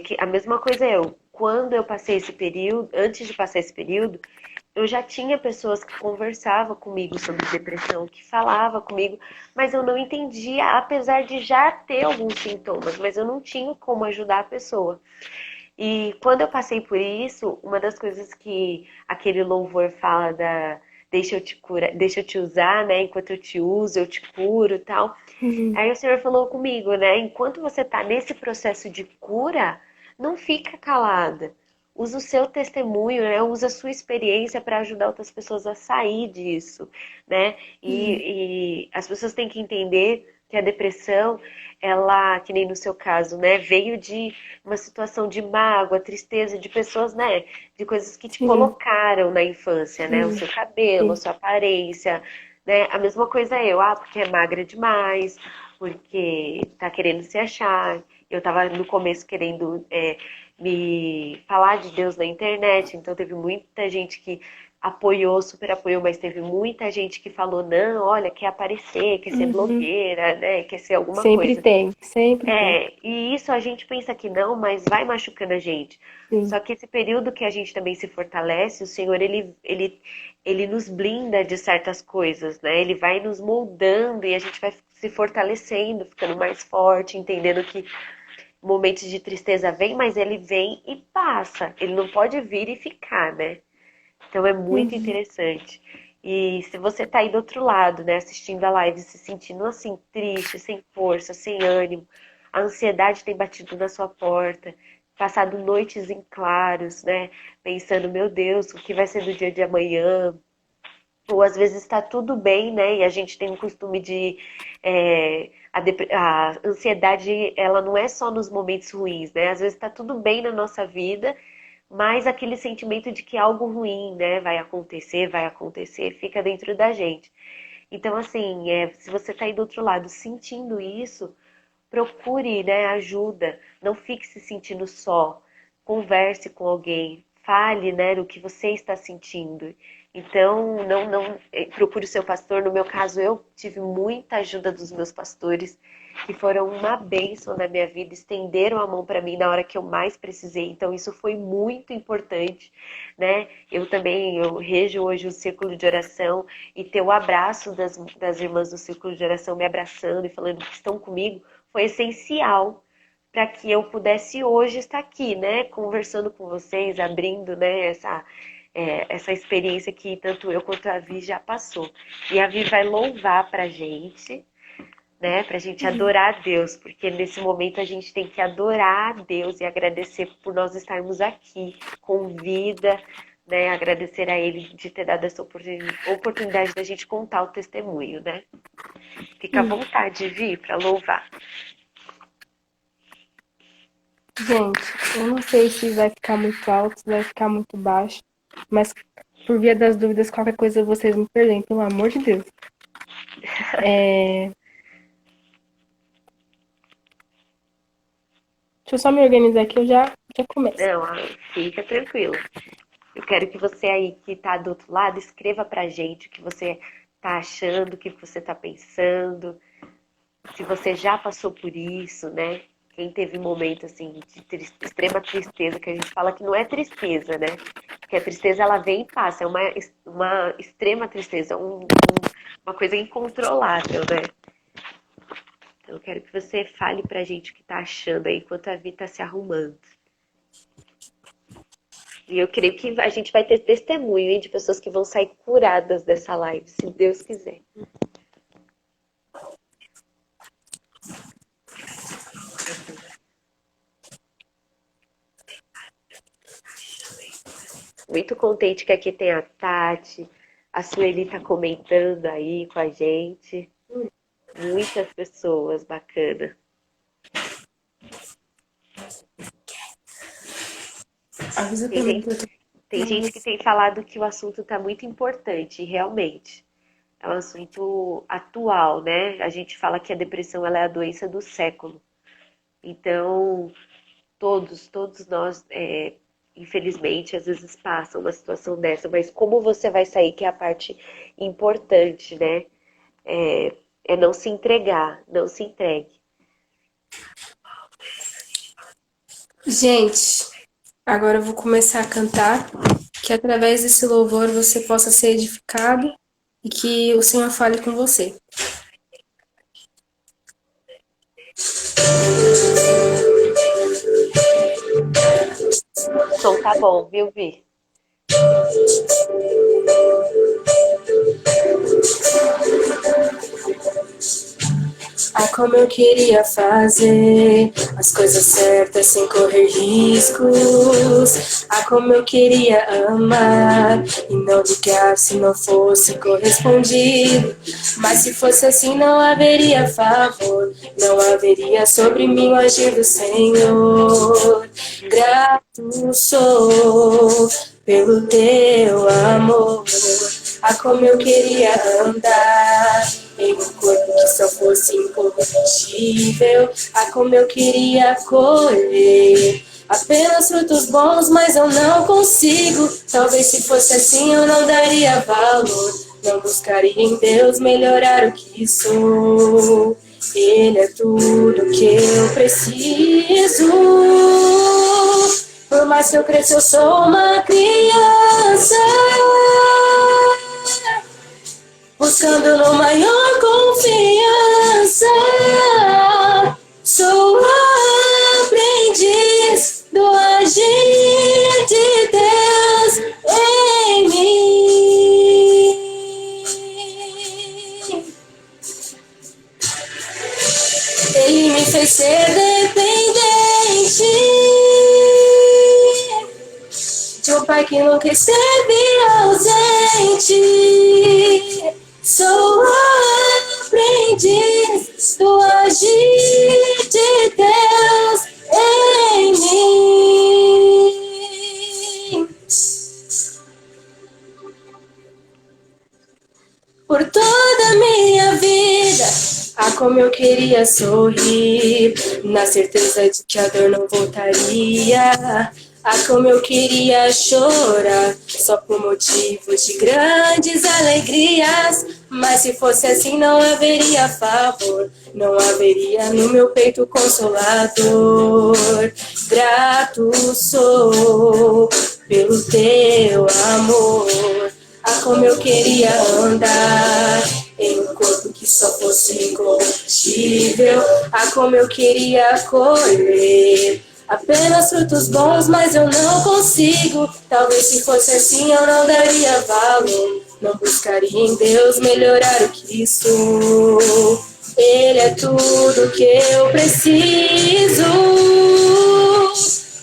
que a mesma coisa quando eu passei esse período, antes de passar esse período, eu já tinha pessoas que conversavam comigo sobre depressão, que falava comigo, mas eu não entendia, apesar de já ter alguns sintomas, mas eu não tinha como ajudar a pessoa. E quando eu passei por isso, uma das coisas que aquele louvor fala da deixa eu te curar, deixa eu te usar, né? Enquanto eu te uso, eu te curo, tal. sim, Aí o Senhor falou comigo, né? Enquanto você tá nesse processo de cura, não fica calada. Usa o seu testemunho, né? Usa a sua experiência para ajudar outras pessoas a sair disso, né? E as pessoas têm que entender que a depressão, ela, que nem no seu caso, né? Veio de uma situação de mágoa, tristeza, de pessoas, né? De coisas que te sim, colocaram na infância, né? O sim, seu cabelo, a sim, sua aparência, né? A mesma coisa porque é magra demais, porque tá querendo se achar. Eu tava no começo querendo me falar de Deus na internet, então teve muita gente que apoiou, super apoiou, mas teve muita gente que falou, não, olha, quer aparecer, quer ser Uhum. blogueira, né? Quer ser alguma Sempre coisa. tem, sempre tem. E isso a gente pensa que não, mas vai machucando a gente. Sim. Só que esse período que a gente também se fortalece, o Senhor, ele nos blinda de certas coisas, né? Ele vai nos moldando e a gente vai se fortalecendo, ficando mais forte, entendendo que momentos de tristeza vêm, mas ele vem e passa. Ele não pode vir e ficar, né? Então é muito Uhum. interessante. E se você tá aí do outro lado, né, assistindo a live, se sentindo assim, triste, sem força, sem ânimo, a ansiedade tem batido na sua porta, passado noites em claros, né, pensando, meu Deus, o que vai ser do dia de amanhã? Ou às vezes está tudo bem, né? E a gente tem um costume de a ansiedade, ela não é só nos momentos ruins, né? Às vezes está tudo bem na nossa vida, mas aquele sentimento de que algo ruim, né, vai acontecer, fica dentro da gente. Então, assim, se você está aí do outro lado sentindo isso, procure, né, ajuda. Não fique se sentindo só. Converse com alguém. Fale, né, do que você está sentindo. Então, não procure o seu pastor. No meu caso, eu tive muita ajuda dos meus pastores, que foram uma bênção na minha vida, estenderam a mão para mim na hora que eu mais precisei. Então, isso foi muito importante, né? Eu rejo hoje o círculo de oração e ter o abraço das irmãs do círculo de oração me abraçando e falando que estão comigo foi essencial para que eu pudesse hoje estar aqui, né, conversando com vocês, abrindo, né, essa experiência que tanto eu quanto a Vi já passou. E a Vi vai louvar pra gente, né, pra gente adorar a Deus, porque nesse momento a gente tem que adorar a Deus e agradecer por nós estarmos aqui com vida, né, agradecer a Ele de ter dado essa oportunidade da gente contar o testemunho, né. Fica à Hum. vontade, Vi, para louvar. Gente, eu não sei se vai ficar muito alto, se vai ficar muito baixo, mas por via das dúvidas, qualquer coisa vocês me perdoem, pelo amor de Deus. Deixa eu só me organizar aqui, eu já começo. Não, fica tranquilo. Eu quero que você aí que tá do outro lado escreva pra gente o que você tá achando, o que você tá pensando, se você já passou por isso, né? Quem teve momento assim de extrema tristeza, que a gente fala que não é tristeza, né? Porque a tristeza ela vem e passa, é uma extrema tristeza, uma coisa incontrolável, né? Então eu quero que você fale pra gente o que tá achando aí enquanto a Vi tá se arrumando. E eu creio que a gente vai ter testemunho, hein, de pessoas que vão sair curadas dessa live, se Deus quiser. Muito contente que aqui tem a Tati, a Sueli tá comentando aí com a gente. Muitas pessoas, bacana. Avisa Tem pra mim gente, que eu tô... tem gente que tem falado que o assunto tá muito importante, e realmente. É um assunto atual, né? A gente fala que a depressão ela é a doença do século. Então, todos nós, infelizmente, às vezes passam uma situação dessa, mas como você vai sair, que é a parte importante, né? É não se entregar, não se entregue. Gente, agora eu vou começar a cantar, que através desse louvor você possa ser edificado e que o Senhor fale com você. O som tá bom, viu, Vi? Ah, como eu queria fazer as coisas certas sem correr riscos. Ah, como eu queria amar e não ligar se não fosse correspondido. Mas se fosse assim, não haveria favor, não haveria sobre mim o agir do Senhor. Grato sou pelo teu amor. Ah, como eu queria andar em um corpo que só fosse incorruptível. Ah, como eu queria colher Apenas frutos bons, mas eu não consigo. Talvez se fosse assim eu não daria valor. Não buscaria em Deus melhorar o que sou. Ele é tudo que eu preciso. Por mais que eu cresça, eu sou uma criança. Buscando no maior confiança. Sou aprendiz do agir de Deus em mim. Ele me fez ser dependente de um pai que nunca esteve ausente. Sou aprendiz do agir de Deus em mim. Por toda a minha vida, como eu queria sorrir, na certeza de que a dor não voltaria. Como eu queria chorar, só por motivos de grandes alegrias. Mas se fosse assim não haveria favor, não haveria no meu peito consolador. Grato sou pelo teu amor. Como eu queria andar em um corpo que só fosse incorruptível. Como eu queria colher apenas frutos bons, mas eu não consigo. Talvez se fosse assim eu não daria valor. Não buscaria em Deus melhorar o que sou. Ele é tudo que eu preciso.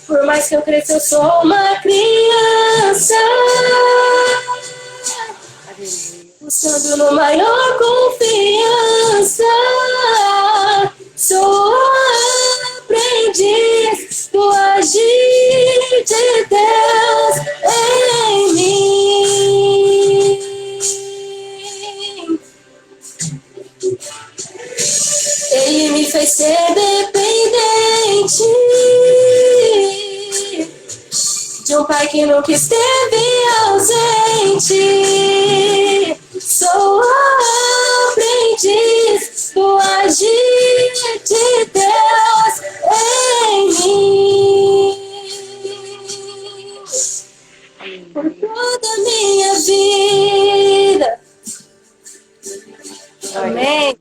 Por mais que eu cresça, eu sou uma criança. Buscando no maior confiança. Sou aprendiz do agir de Deus em mim. Ele me fez ser dependente de um pai que nunca esteve ausente. Sou aprendiz do agir de Deus em mim. Por toda a minha vida. Amém.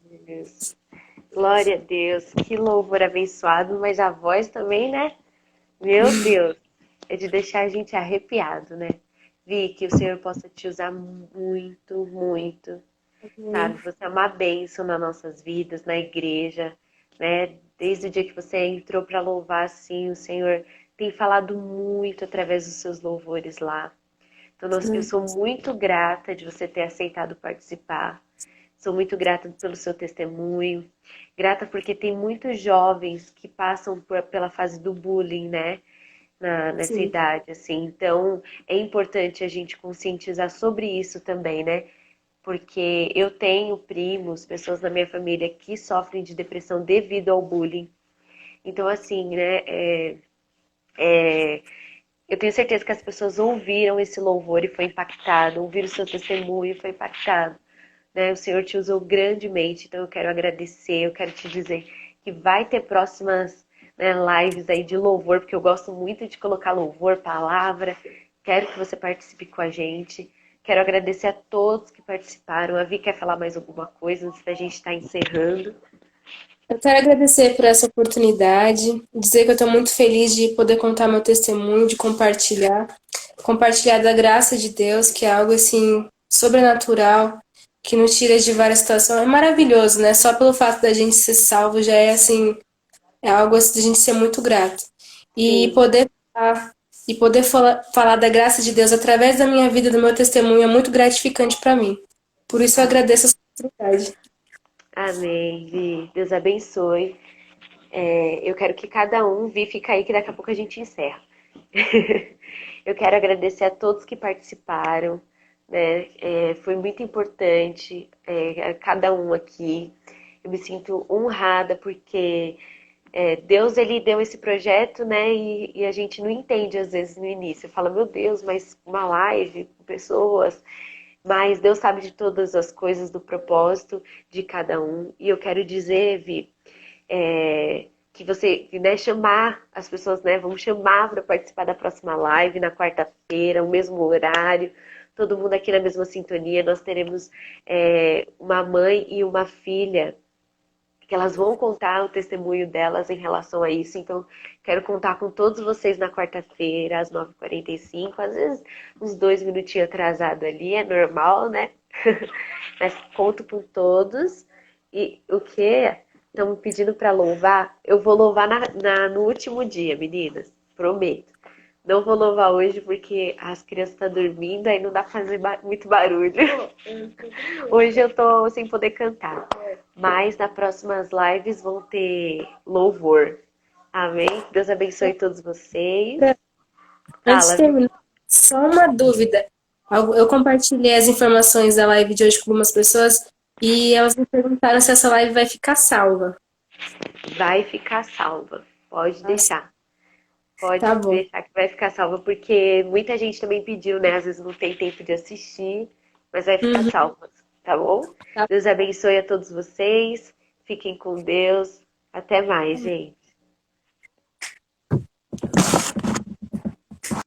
Glória a Deus. Que louvor abençoado, mas a voz também, né? Meu Deus. É de deixar a gente arrepiado, né? Vi que o Senhor possa te usar muito, muito, sabe? Você é uma bênção nas nossas vidas, na igreja, né? Desde o dia que você entrou para louvar, assim, o Senhor tem falado muito através dos seus louvores lá. Então, eu sou muito grata de você ter aceitado participar. Sou muito grata pelo seu testemunho. Grata porque tem muitos jovens que passam pela fase do bullying, né? Nessa idade, assim. Então, é importante a gente conscientizar sobre isso também, né? Porque eu tenho primos, pessoas da minha família que sofrem de depressão devido ao bullying. Então, assim, né? Eu tenho certeza que as pessoas ouviram esse louvor e foi impactado, ouviram o seu testemunho e foi impactado. Né? O Senhor te usou grandemente, então eu quero agradecer, eu quero te dizer que vai ter próximas, né, lives aí de louvor, porque eu gosto muito de colocar louvor, palavra. Quero que você participe com a gente. Quero agradecer a todos que participaram. A Vi quer falar mais alguma coisa antes da gente estar encerrando? Eu quero agradecer por essa oportunidade, dizer que eu estou muito feliz de poder contar meu testemunho, de compartilhar da graça de Deus, que é algo assim sobrenatural, que nos tira de várias situações. É maravilhoso, né? Só pelo fato da gente ser salvo já é assim, é algo assim, de a gente ser muito grato. E Sim. poder falar da graça de Deus através da minha vida, do meu testemunho, é muito gratificante para mim. Por isso eu agradeço essa oportunidade. Amém, Vi. Deus abençoe. Eu quero que cada um, Vi, fica aí que daqui a pouco a gente encerra. Eu quero agradecer a todos que participaram, né? Foi muito importante, a cada um aqui. Eu me sinto honrada porque Deus, ele deu esse projeto, né? E a gente não entende às vezes no início. Fala, meu Deus, mas uma live com pessoas. Mas Deus sabe de todas as coisas, do propósito de cada um. E eu quero dizer, Vi, que você, né, chamar as pessoas, né? Vamos chamar para participar da próxima live na quarta-feira, o mesmo horário. Todo mundo aqui na mesma sintonia. Nós teremos uma mãe e uma filha que elas vão contar o testemunho delas em relação a isso. Então, quero contar com todos vocês na quarta-feira, às 9h45. Às vezes, uns 2 minutinhos atrasado ali, é normal, né? Mas conto com todos. E o que estão me pedindo para louvar? Eu vou louvar no último dia, meninas. Prometo. Não vou louvar hoje porque as crianças estão dormindo, aí não dá pra fazer muito barulho. Hoje eu tô sem poder cantar. Mas nas próximas lives vão ter louvor. Amém? Deus abençoe todos vocês. Antes de Fala, terminar, só uma dúvida. Eu compartilhei as informações da live de hoje com algumas pessoas e elas me perguntaram se essa live vai ficar salva. vai ficar salva. Pode deixar. Pode Tá bom. deixar que vai ficar salva, porque muita gente também pediu, né? Às vezes não tem tempo de assistir, mas vai ficar salva, tá bom? Tá. Deus abençoe a todos vocês. Fiquem com Deus. Até mais, gente.